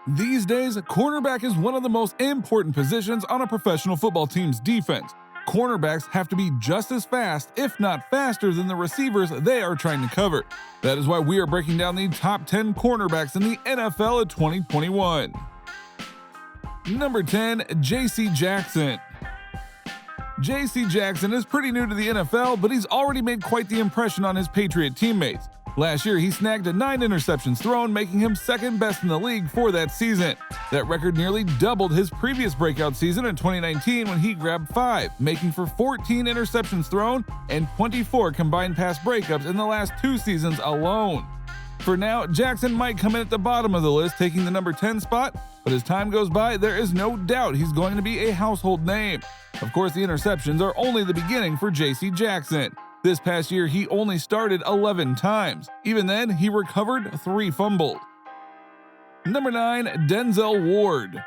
These days, cornerback is one of the most important positions on a professional football team's defense. Cornerbacks have to be just as fast, if not faster, than the receivers they are trying to cover. That is why we are breaking down the top 10 cornerbacks in the NFL of 2021. Number 10, J.C. Jackson. J.C. Jackson is pretty new to the NFL, but he's already made quite the impression on his Patriot teammates. Last year, he snagged 9 interceptions thrown, making him second best in the league for that season. That record nearly doubled his previous breakout season in 2019 when he grabbed 5, making for 14 interceptions thrown and 24 combined pass breakups in the last 2 seasons alone. For now, Jackson might come in at the bottom of the list, taking the number 10 spot, but as time goes by, there is no doubt he's going to be a household name. Of course, the interceptions are only the beginning for J.C. Jackson. This past year, he only started 11 times. Even then, he recovered 3 fumbles. Number 9, Denzel Ward.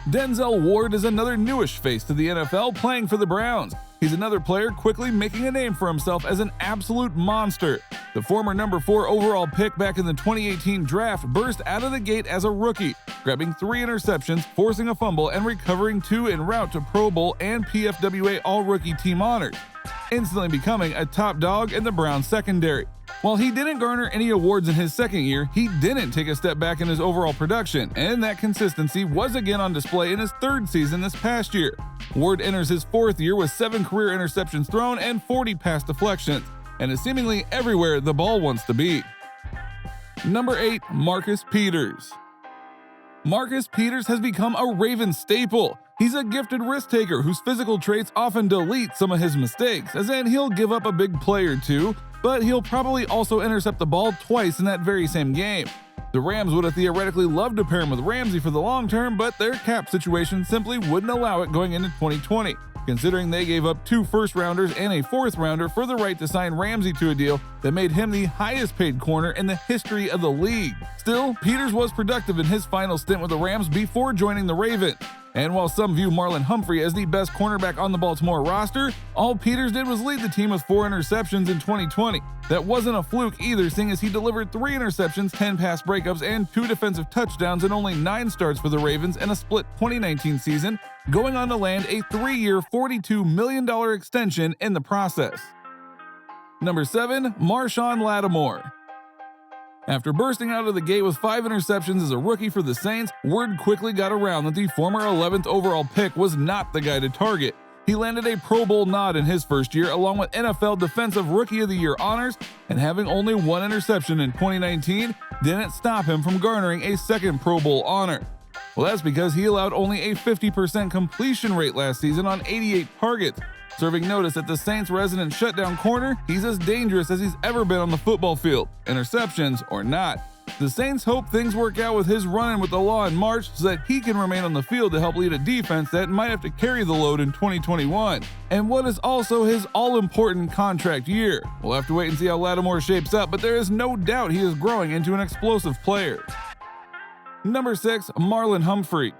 Denzel Ward is another newish face to the NFL playing for the Browns. He's another player quickly making a name for himself as an absolute monster. The former number 4 overall pick back in the 2018 draft burst out of the gate as a rookie, grabbing 3 interceptions, forcing a fumble, and recovering 2 en route to Pro Bowl and PFWA All-Rookie team honors, instantly becoming a top dog in the Browns secondary. While he didn't garner any awards in his second year, he didn't take a step back in his overall production, and that consistency was again on display in his 3rd season this past year. Ward enters his 4th year with 7 career interceptions thrown and 40 pass deflections, and is seemingly everywhere the ball wants to be. Number 8, Marcus Peters. Marcus Peters has become a Ravens staple. He's a gifted risk taker whose physical traits often delete some of his mistakes, as in he'll give up a big play or 2, but he'll probably also intercept the ball twice in that very same game. The Rams would have theoretically loved to pair him with Ramsey for the long term, but their cap situation simply wouldn't allow it going into 2020, considering they gave up 2 first-rounders and a 4th-rounder for the right to sign Ramsey to a deal that made him the highest-paid corner in the history of the league. Still, Peters was productive in his final stint with the Rams before joining the Ravens. And while some view Marlin Humphrey as the best cornerback on the Baltimore roster, all Peters did was lead the team with 4 interceptions in 2020. That wasn't a fluke either, seeing as he delivered 3 interceptions, 10 pass breakups, and 2 defensive touchdowns in only 9 starts for the Ravens in a split 2019 season, going on to land a 3-year, $42 million extension in the process. Number 7, Marshon Lattimore. After bursting out of the gate with 5 interceptions as a rookie for the Saints, word quickly got around that the former 11th overall pick was not the guy to target. He landed a Pro Bowl nod in his first year, along with NFL Defensive Rookie of the Year honors, and having only 1 interception in 2019 didn't stop him from garnering a 2nd Pro Bowl honor. Well, that's because he allowed only a 50% completion rate last season on 88 targets, serving notice that the Saints' resident shutdown corner, he's as dangerous as he's ever been on the football field, interceptions or not. The Saints hope things work out with his run-in with the law in March so that he can remain on the field to help lead a defense that might have to carry the load in 2021, and what is also his all-important contract year. We'll have to wait and see how Lattimore shapes up, but there is no doubt he is growing into an explosive player. Number 6, Marlin Humphrey.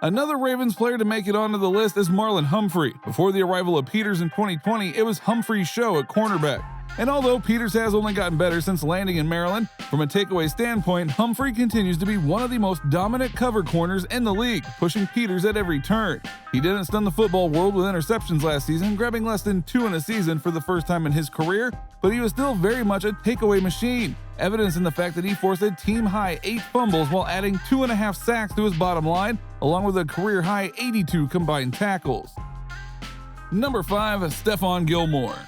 Another Ravens player to make it onto the list is Marlin Humphrey. Before the arrival of Peters in 2020, it was Humphrey's show at cornerback. And although Peters has only gotten better since landing in Maryland, from a takeaway standpoint, Humphrey continues to be one of the most dominant cover corners in the league, pushing Peters at every turn. He didn't stun the football world with interceptions last season, grabbing less than 2 in a season for the first time in his career, but he was still very much a takeaway machine, evidence in the fact that he forced a team-high 8 fumbles while adding 2.5 sacks to his bottom line, along with a career-high 82 combined tackles. Number 5, Stephon Gilmore.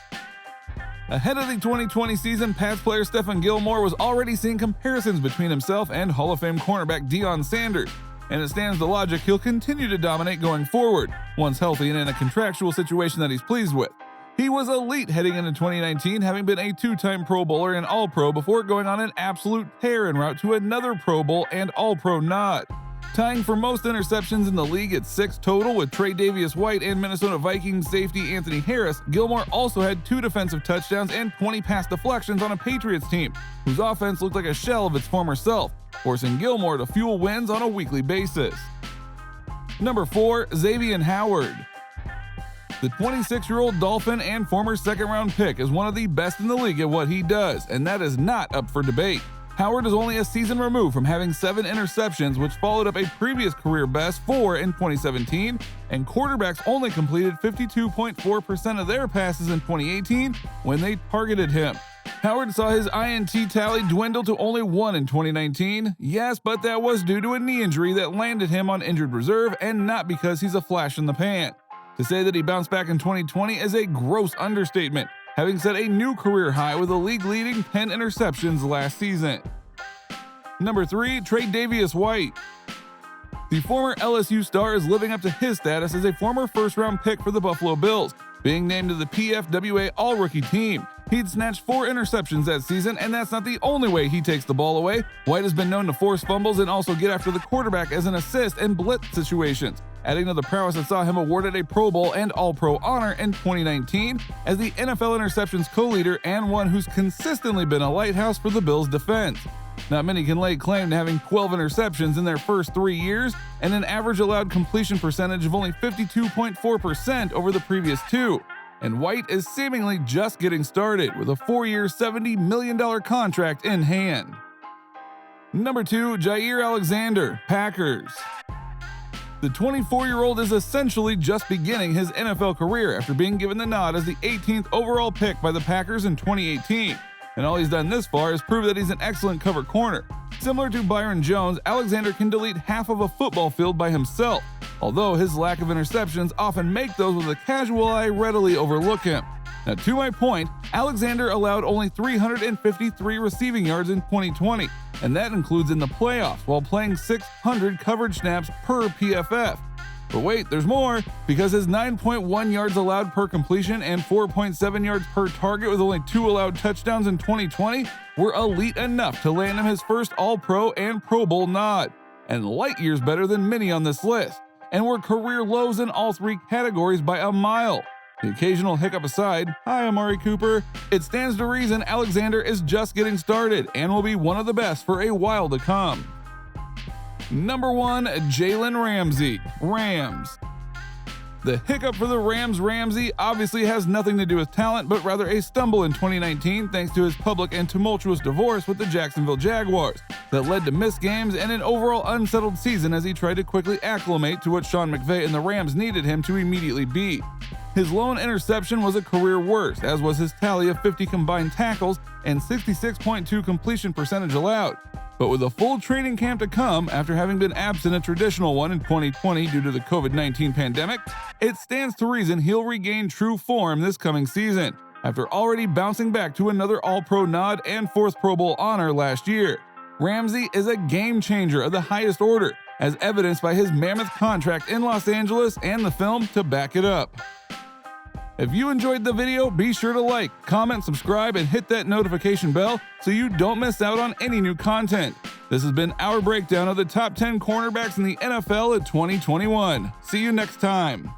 Ahead of the 2020 season, Pats player Stephon Gilmore was already seeing comparisons between himself and Hall of Fame cornerback Deion Sanders, and it stands to logic he'll continue to dominate going forward, once healthy and in a contractual situation that he's pleased with. He was elite heading into 2019, having been a 2-time Pro Bowler and All-Pro before going on an absolute tear en route to another Pro Bowl and All-Pro nod. Tying for most interceptions in the league at 6 total with Trey White and Minnesota Vikings safety Anthony Harris, Gilmore also had 2 defensive touchdowns and 20 pass deflections on a Patriots team, whose offense looked like a shell of its former self, forcing Gilmore to fuel wins on a weekly basis. Number 4, Xavien Howard. The 26-year-old Dolphin and former second-round pick is one of the best in the league at what he does, and that is not up for debate. Howard is only a season removed from having 7 interceptions, which followed up a previous career best 4 in 2017, and quarterbacks only completed 52.4% of their passes in 2018 when they targeted him. Howard saw his INT tally dwindle to only 1 in 2019. Yes, but that was due to a knee injury that landed him on injured reserve and not because he's a flash in the pan. To say that he bounced back in 2020 is a gross understatement, having set a new career high with a league-leading 10 interceptions last season. Number 3, Tre'Davious White. The former LSU star is living up to his status as a former first-round pick for the Buffalo Bills, being named to the PFWA All-Rookie team. He'd snatched 4 interceptions that season, and that's not the only way he takes the ball away. White has been known to force fumbles and also get after the quarterback as an assist in blitz situations, adding to the prowess that saw him awarded a Pro Bowl and All-Pro honor in 2019 as the NFL interceptions co-leader and one who's consistently been a lighthouse for the Bills' defense. Not many can lay claim to having 12 interceptions in their first 3 years and an average allowed completion percentage of only 52.4% over the previous 2. And White is seemingly just getting started with a 4-year, $70 million contract in hand. Number 2, Jaire Alexander, Packers. The 24-year-old is essentially just beginning his NFL career after being given the nod as the 18th overall pick by the Packers in 2018. And all he's done this far is prove that he's an excellent cover corner. Similar to Byron Jones, Alexander can delete half of a football field by himself, although his lack of interceptions often make those with a casual eye readily overlook him. Now, to my point, Alexander allowed only 353 receiving yards in 2020, and that includes in the playoffs while playing 600 coverage snaps per PFF. But wait, there's more, because his 9.1 yards allowed per completion and 4.7 yards per target with only 2 allowed touchdowns in 2020 were elite enough to land him his first All-Pro and Pro Bowl nod, and light years better than many on this list, and were career lows in all 3 categories by a mile. The occasional hiccup aside, hi Amari Cooper, it stands to reason Alexander is just getting started and will be one of the best for a while to come. Number 1, Jaylen Ramses, Rams. The hiccup for the Rams Ramsey obviously has nothing to do with talent, but rather a stumble in 2019 thanks to his public and tumultuous divorce with the Jacksonville Jaguars that led to missed games and an overall unsettled season as he tried to quickly acclimate to what Sean McVay and the Rams needed him to immediately be. His lone interception was a career worst, as was his tally of 50 combined tackles and 66.2 completion percentage allowed. But with a full training camp to come after having been absent a traditional one in 2020 due to the COVID-19 pandemic, it stands to reason he'll regain true form this coming season, after already bouncing back to another All-Pro nod and 4th Pro Bowl honor last year. Ramsey is a game changer of the highest order, as evidenced by his mammoth contract in Los Angeles and the film to back it up. If you enjoyed the video, be sure to like, comment, subscribe, and hit that notification bell so you don't miss out on any new content. This has been our breakdown of the top 10 cornerbacks in the NFL in 2021. See you next time.